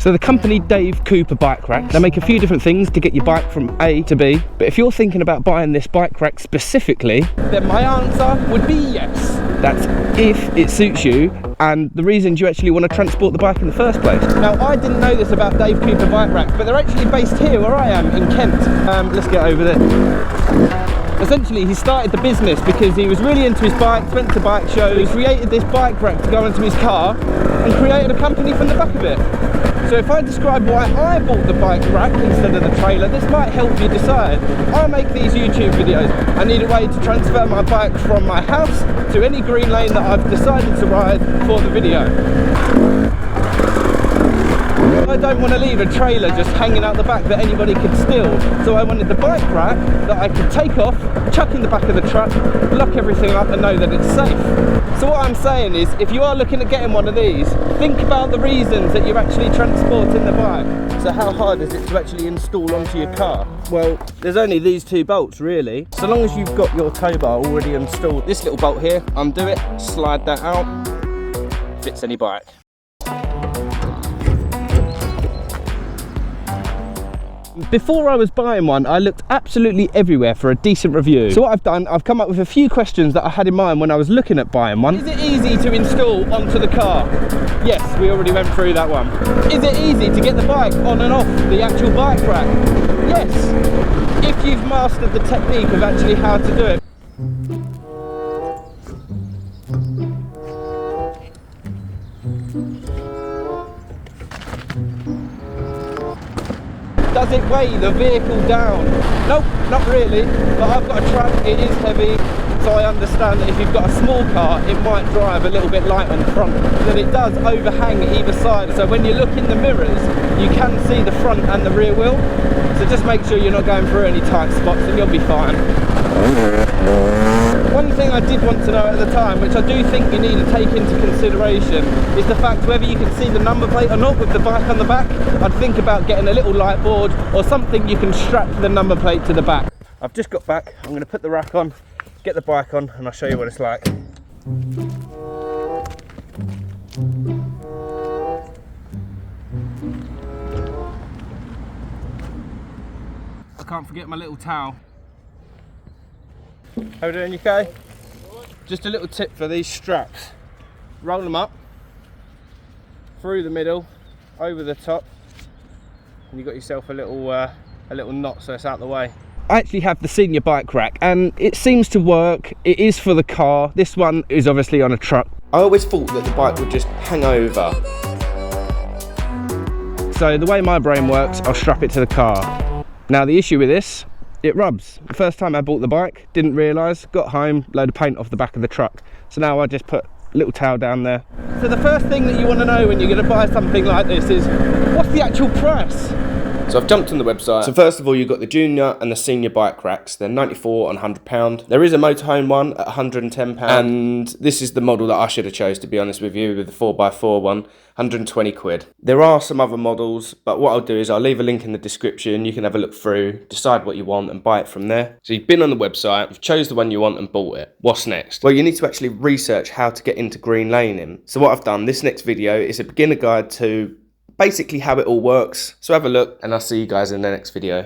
So the company Dave Cooper bike racks, they make a few different things to get your bike from A to B, but if you're thinking about buying this bike rack specifically, then my answer would be yes. That's if it suits you and the reasons you actually want to transport the bike in the first place. Now, I didn't know this about Dave Cooper bike racks, but they're actually based here where I am in Kent. Let's get over there. Essentially, he started the business because he was really into his bikes, went to bike shows, he created this bike rack to go into his car and created a company from the back of it. So if I describe why I bought the bike rack instead of the trailer, this might help you decide. I make these YouTube videos. I need a way to transfer my bike from my house to any green lane that I've decided to ride for the video. I don't want to leave a trailer just hanging out the back that anybody could steal. So I wanted the bike rack that I could take off, chuck in the back of the truck, lock everything up and know that it's safe. So what I'm saying is, if you are looking at getting one of these, think about the reasons that you're actually transporting the bike. So how hard is it to actually install onto your car? Well, there's only these two bolts really. So long as you've got your tow bar already installed, this little bolt here, undo it, slide that out, fits any bike. Before I was buying one, I looked absolutely everywhere for a decent review. So what I've done, I've come up with a few questions that I had in mind when I was looking at buying one. Is it easy to install onto the car? Yes, we already went through that one. Is it easy to get the bike on and off the actual bike rack? Yes, if you've mastered the technique of actually how to do it. Does it weigh the vehicle down? Nope, not really, but I've got a truck, it is heavy, so I understand that if you've got a small car, it might drive a little bit light on the front, but it does overhang either side, so when you look in the mirrors, you can see the front and the rear wheel, so just make sure you're not going through any tight spots and you'll be fine. One thing I did want to know at the time, which I do think you need to take into consideration, is the fact whether you can see the number plate or not with the bike on the back. I'd think about getting a little light board or something you can strap the number plate to the back. I've just got back, I'm going to put the rack on, get the bike on, and I'll show you what it's like. I can't forget my little towel. How are we doing, you okay? Just a little tip for these straps. Roll them up, through the middle, over the top, and you've got yourself a little knot so it's out the way. I actually have the senior bike rack and it seems to work. It is for the car. This one is obviously on a truck. I always thought that the bike would just hang over. So the way my brain works, I'll strap it to the car. Now the issue with this, it rubs. The first time I bought the bike, didn't realise, got home, load of paint off the back of the truck. So now I just put a little towel down there. So the first thing that you want to know when you're going to buy something like this is, what's the actual price? So I've jumped on the website. So first of all, you've got the junior and the senior bike racks. They're 94 and £100. There is a motorhome one at £110. And this is the model that I should have chose, to be honest with you, with the 4x4 one, 120 quid. There are some other models, but what I'll do is I'll leave a link in the description. You can have a look through, decide what you want and buy it from there. So you've been on the website, you've chose the one you want and bought it. What's next? Well, you need to actually research how to get into green laning. So what I've done, this next video is a beginner guide to basically how it all works. So have a look and I'll see you guys in the next video.